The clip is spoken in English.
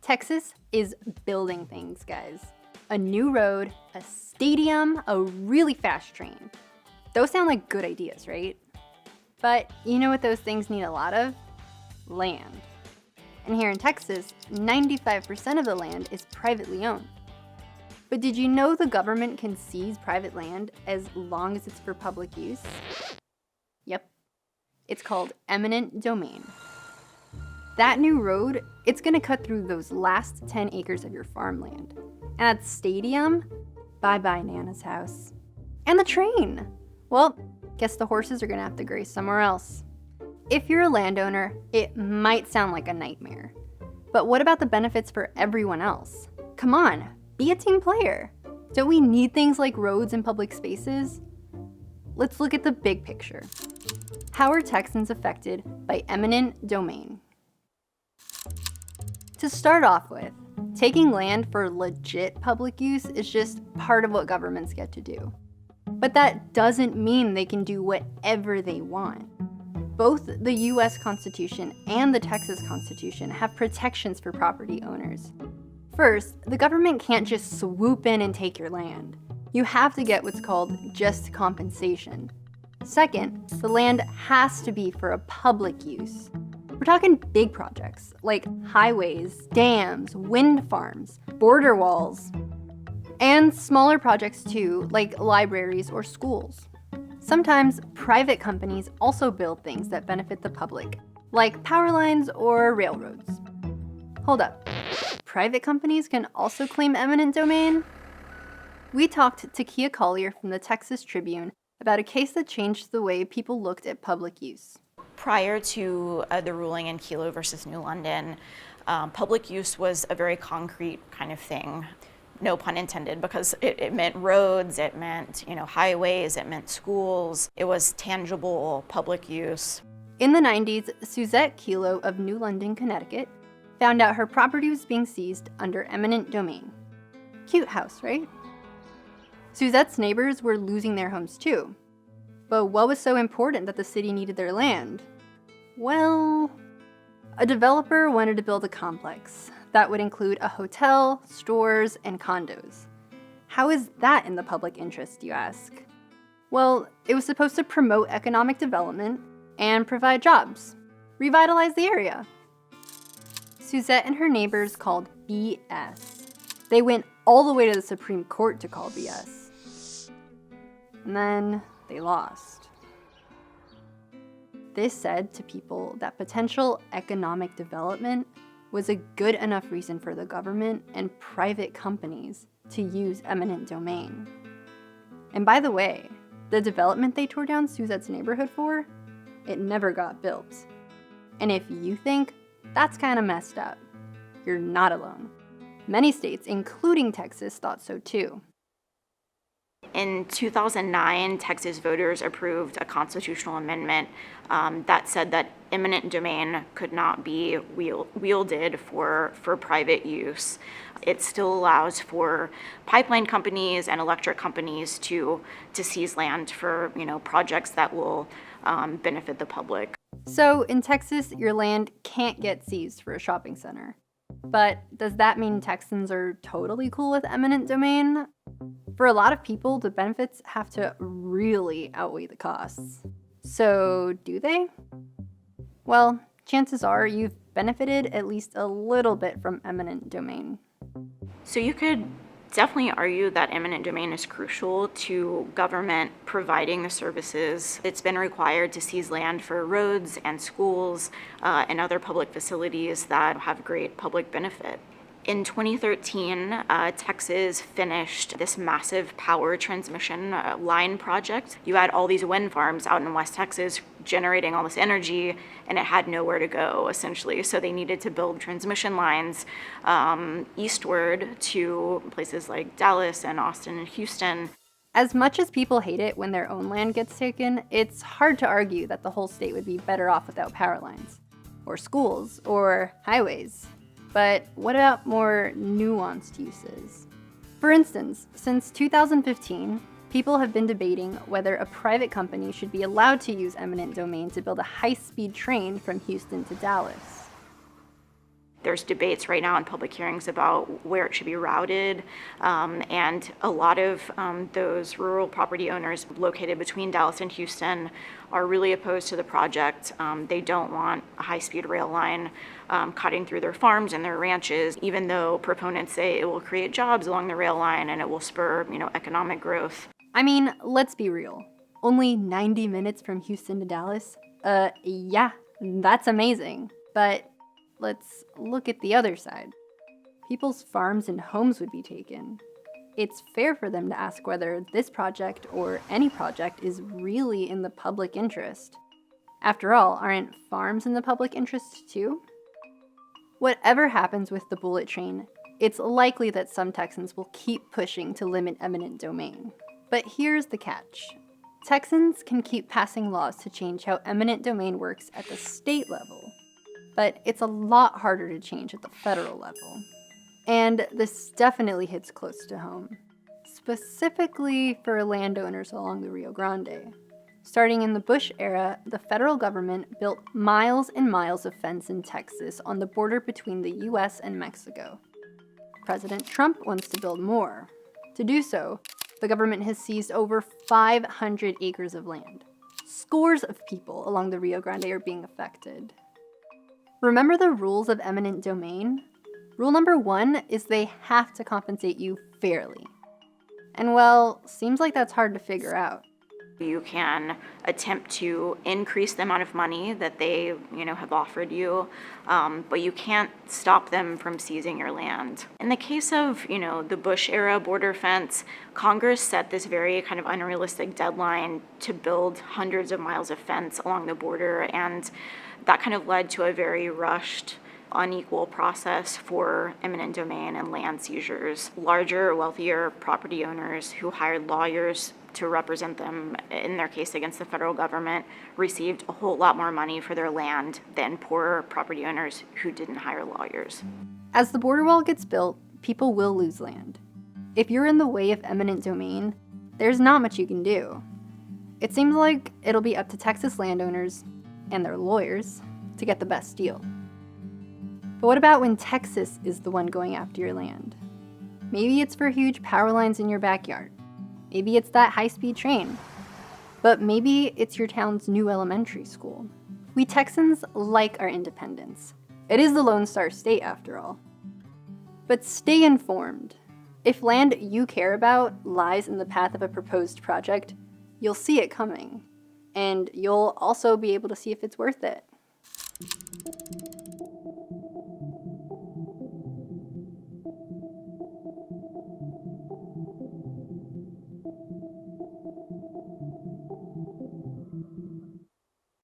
Texas is building things, guys. A new road, a stadium, a really fast train. Those sound like good ideas, right? But you know what those things need a lot of? Land. And here in Texas, 95% of the land is privately owned. But did you know the government can seize private land as long as it's for public use? Yep. It's called eminent domain. That new road, it's gonna cut through those last 10 acres of your farmland. And that stadium, bye-bye Nana's house. And the train, well, guess the horses are gonna have to graze somewhere else. If you're a landowner, it might sound like a nightmare. But what about the benefits for everyone else? Come on, be a team player. Don't we need things like roads and public spaces? Let's look at the big picture. How are Texans affected by eminent domain? To start off with, taking land for legit public use is just part of what governments get to do. But that doesn't mean they can do whatever they want. Both the US Constitution and the Texas Constitution have protections for property owners. First, the government can't just swoop in and take your land. You have to get what's called just compensation. Second, the land has to be for a public use. We're talking big projects like highways, dams, wind farms, border walls, and smaller projects too, like libraries or schools. Sometimes private companies also build things that benefit the public, like power lines or railroads. Hold up, private companies can also claim eminent domain? We talked to Kia Collier from the Texas Tribune about a case that changed the way people looked at public use. Prior to the ruling in Kelo versus New London, public use was a very concrete kind of thing. No pun intended, because it meant roads, it meant highways, it meant schools. It was tangible public use. In the 90s, Suzette Kelo of New London, Connecticut, found out her property was being seized under eminent domain. Cute house, right? Suzette's neighbors were losing their homes too. But what was so important that the city needed their land? Well, a developer wanted to build a complex that would include a hotel, stores, and condos. How is that in the public interest, you ask? Well, it was supposed to promote economic development and provide jobs, revitalize the area. Suzette and her neighbors called BS. They went all the way to the Supreme Court to call BS. And then they lost. This said to people that potential economic development was a good enough reason for the government and private companies to use eminent domain. And by the way, the development they tore down Suzette's neighborhood for, it never got built. And if you think that's kind of messed up, you're not alone. Many states, including Texas, thought so too. In 2009, Texas voters approved a constitutional amendment that said that eminent domain could not be wielded for private use. It still allows for pipeline companies and electric companies to seize land for projects that will benefit the public. So in Texas, your land can't get seized for a shopping center. But does that mean Texans are totally cool with eminent domain? For a lot of people, the benefits have to really outweigh the costs. So do they? Well, chances are you've benefited at least a little bit from eminent domain. So you could definitely argue that eminent domain is crucial to government providing the services. It's been required to seize land for roads and schools and other public facilities that have great public benefit. In 2013, Texas finished this massive power transmission line project. You had all these wind farms out in West Texas generating all this energy, and it had nowhere to go, essentially. So they needed to build transmission lines eastward to places like Dallas and Austin and Houston. As much as people hate it when their own land gets taken, it's hard to argue that the whole state would be better off without power lines, or schools, or highways. But what about more nuanced uses? For instance, since 2015, people have been debating whether a private company should be allowed to use eminent domain to build a high-speed train from Houston to Dallas. There's debates right now in public hearings about where it should be routed, and a lot of those rural property owners located between Dallas and Houston are really opposed to the project. They don't want a high-speed rail line cutting through their farms and their ranches, even though proponents say it will create jobs along the rail line and it will spur, economic growth. I mean, let's be real. Only 90 minutes from Houston to Dallas? Yeah, that's amazing. But let's look at the other side. People's farms and homes would be taken. It's fair for them to ask whether this project or any project is really in the public interest. After all, aren't farms in the public interest too? Whatever happens with the bullet train, it's likely that some Texans will keep pushing to limit eminent domain. But here's the catch. Texans can keep passing laws to change how eminent domain works at the state level, but it's a lot harder to change at the federal level. And this definitely hits close to home, specifically for landowners along the Rio Grande. Starting in the Bush era, the federal government built miles and miles of fence in Texas on the border between the US and Mexico. President Trump wants to build more. To do so, the government has seized over 500 acres of land. Scores of people along the Rio Grande are being affected. Remember the rules of eminent domain? Rule number 1 is they have to compensate you fairly. And well, seems like that's hard to figure out. You can attempt to increase the amount of money that they, have offered you, but you can't stop them from seizing your land. In the case of, the Bush era border fence, Congress set this very kind of unrealistic deadline to build hundreds of miles of fence along the border, and that kind of led to a very rushed, unequal process for eminent domain and land seizures. Larger, wealthier property owners who hired lawyers to represent them in their case against the federal government received a whole lot more money for their land than poorer property owners who didn't hire lawyers. As the border wall gets built, people will lose land. If you're in the way of eminent domain, there's not much you can do. It seems like it'll be up to Texas landowners and their lawyers to get the best deal. But what about when Texas is the one going after your land? Maybe it's for huge power lines in your backyard. Maybe it's that high-speed train. But maybe it's your town's new elementary school. We Texans like our independence. It is the Lone Star State, after all. But stay informed. If land you care about lies in the path of a proposed project, you'll see it coming. And you'll also be able to see if it's worth it.